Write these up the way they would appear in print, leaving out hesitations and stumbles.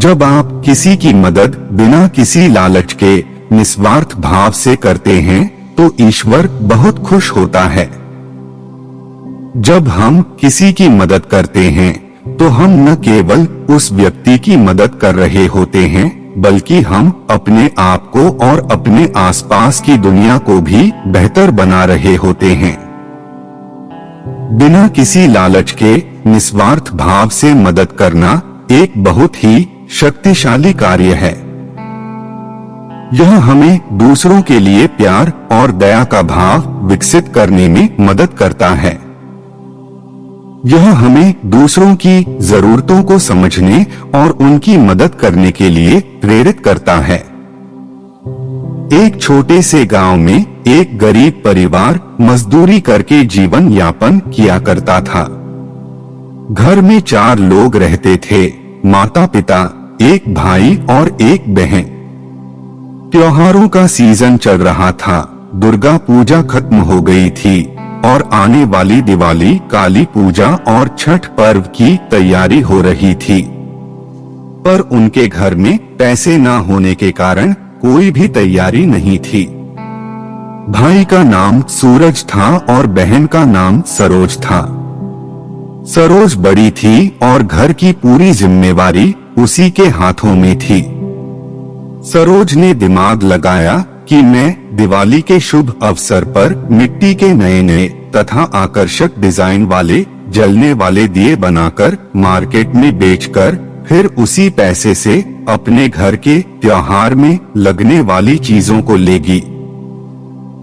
जब आप किसी की मदद बिना किसी लालच के निस्वार्थ भाव से करते हैं तो ईश्वर बहुत खुश होता है। जब हम किसी की मदद करते हैं तो हम न केवल उस व्यक्ति की मदद कर रहे होते हैं बल्कि हम अपने आप को और अपने आसपास की दुनिया को भी बेहतर बना रहे होते हैं। बिना किसी लालच के निस्वार्थ भाव से मदद करना एक बहुत ही शक्तिशाली कार्य है। यह हमें दूसरों के लिए प्यार और दया का भाव विकसित करने में मदद करता है। यह हमें दूसरों की जरूरतों को समझने और उनकी मदद करने के लिए प्रेरित करता है। एक छोटे से गांव में एक गरीब परिवार मजदूरी करके जीवन यापन किया करता था। घर में 4 लोग रहते थे, माता पिता, एक भाई और एक बहन। त्योहारों का सीजन चल रहा था। दुर्गा पूजा खत्म हो गई थी और आने वाली दिवाली, काली पूजा और छठ पर्व की तैयारी हो रही थी। पर उनके घर में पैसे न होने के कारण कोई भी तैयारी नहीं थी। भाई का नाम सूरज था और बहन का नाम सरोज था। सरोज बड़ी थी और घर की पूरी जिम्मेवारी उसी के हाथों में थी। सरोज ने दिमाग लगाया कि मैं दिवाली के शुभ अवसर पर मिट्टी के नए नए तथा आकर्षक डिजाइन वाले जलने वाले दिए बनाकर मार्केट में बेचकर फिर उसी पैसे से अपने घर के त्योहार में लगने वाली चीजों को लेगी।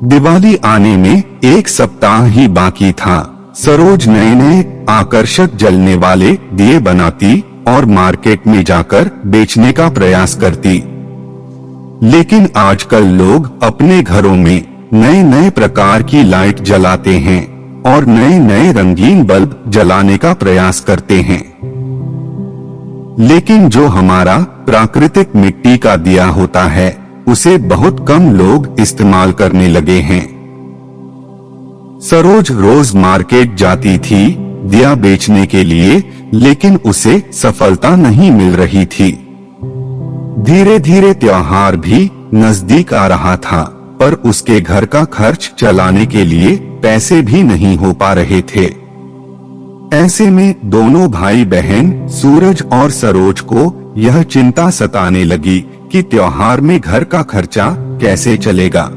दिवाली आने में 1 सप्ताह ही बाकी था। सरोज नए नए आकर्षक जलने वाले दिए बनाती और मार्केट में जाकर बेचने का प्रयास करती। लेकिन आजकल लोग अपने घरों में नए नए प्रकार की लाइट जलाते हैं और नए नए रंगीन बल्ब जलाने का प्रयास करते हैं। लेकिन जो हमारा प्राकृतिक मिट्टी का दिया होता है उसे बहुत कम लोग इस्तेमाल करने लगे हैं। सरोज रोज मार्केट जाती थी दिया बेचने के लिए, लेकिन उसे सफलता नहीं मिल रही थी। धीरे धीरे त्योहार भी नजदीक आ रहा था, पर उसके घर का खर्च चलाने के लिए पैसे भी नहीं हो पा रहे थे। ऐसे में दोनों भाई बहन सूरज और सरोज को यह चिंता सताने लगी कि त्योहार में घर का खर्चा कैसे चलेगा।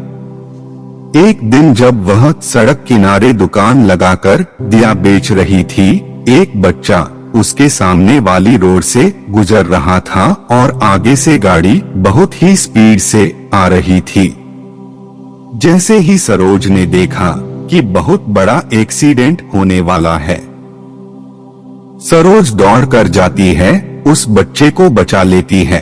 एक दिन जब वह सड़क किनारे दुकान लगाकर दिया बेच रही थी, एक बच्चा उसके सामने वाली रोड से गुजर रहा था और आगे से गाड़ी बहुत ही स्पीड से आ रही थी। जैसे ही सरोज ने देखा कि बहुत बड़ा एक्सीडेंट होने वाला है, सरोज दौड़ कर जाती है, उस बच्चे को बचा लेती है।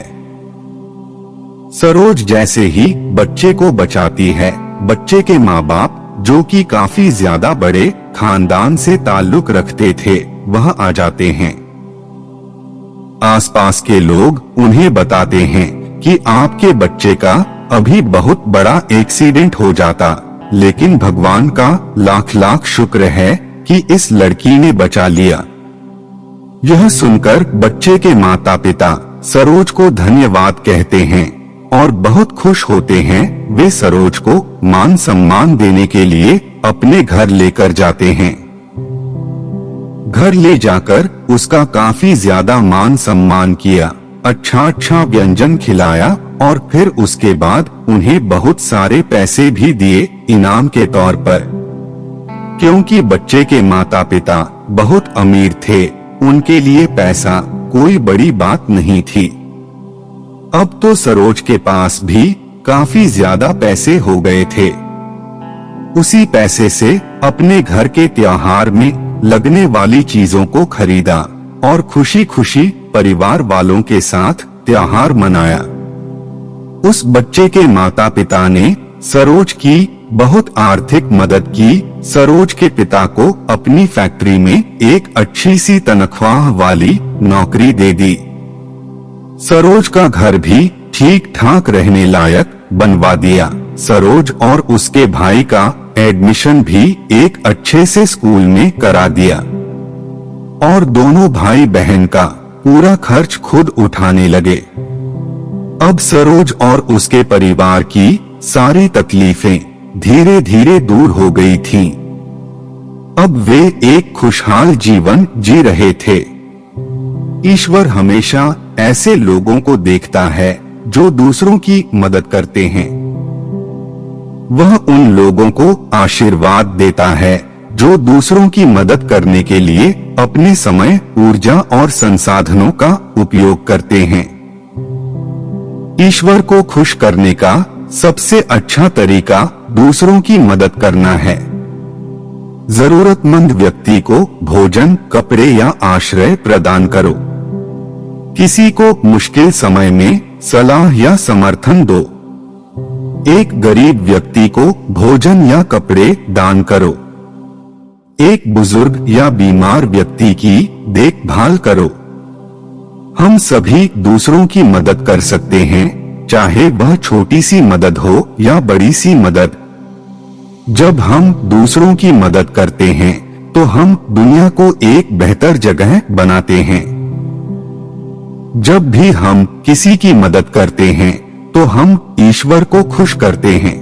सरोज जैसे ही बच्चे को बचाती है, बच्चे के माँ बाप जो कि काफी ज्यादा बड़े खानदान से ताल्लुक रखते थे वह आ जाते हैं। आसपास के लोग उन्हें बताते हैं कि आपके बच्चे का अभी बहुत बड़ा एक्सीडेंट हो जाता, लेकिन भगवान का लाख लाख शुक्र है कि इस लड़की ने बचा लिया। यह सुनकर बच्चे के माता पिता सरोज को धन्यवाद कहते हैं और बहुत खुश होते हैं। वे सरोज को मान सम्मान देने के लिए अपने घर लेकर जाते हैं। घर ले जाकर उसका काफी ज्यादा मान सम्मान किया, अच्छा अच्छा व्यंजन खिलाया और फिर उसके बाद उन्हें बहुत सारे पैसे भी दिए इनाम के तौर पर। क्योंकि बच्चे के माता पिता बहुत अमीर थे, उनके लिए पैसा कोई बड़ी बात नहीं थी। अब तो सरोज के पास भी काफी ज्यादा पैसे हो गए थे। उसी पैसे से अपने घर के त्योहार में लगने वाली चीजों को खरीदा और खुशी खुशी परिवार वालों के साथ त्योहार मनाया। उस बच्चे के माता पिता ने सरोज की बहुत आर्थिक मदद की। सरोज के पिता को अपनी फैक्ट्री में एक अच्छी सी तनख्वाह वाली नौकरी दे दी। सरोज का घर भी ठीक ठाक रहने लायक बनवा दिया। सरोज और उसके भाई का एडमिशन भी एक अच्छे से स्कूल में करा दिया और दोनों भाई बहन का पूरा खर्च खुद उठाने लगे। अब सरोज और उसके परिवार की सारी तकलीफें धीरे धीरे दूर हो गई थीं। अब वे एक खुशहाल जीवन जी रहे थे। ईश्वर हमेशा ऐसे लोगों को देखता है जो दूसरों की मदद करते हैं। वह उन लोगों को आशीर्वाद देता है जो दूसरों की मदद करने के लिए अपने समय, ऊर्जा और संसाधनों का उपयोग करते हैं। ईश्वर को खुश करने का सबसे अच्छा तरीका दूसरों की मदद करना है। जरूरतमंद व्यक्ति को भोजन, कपड़े या आश्रय प्रदान करो। किसी को मुश्किल समय में सलाह या समर्थन दो। एक गरीब व्यक्ति को भोजन या कपड़े दान करो। एक बुजुर्ग या बीमार व्यक्ति की देखभाल करो। हम सभी दूसरों की मदद कर सकते हैं, चाहे वह छोटी सी मदद हो या बड़ी सी मदद। जब हम दूसरों की मदद करते हैं तो हम दुनिया को एक बेहतर जगह बनाते हैं। जब भी हम किसी की मदद करते हैं तो हम ईश्वर को खुश करते हैं।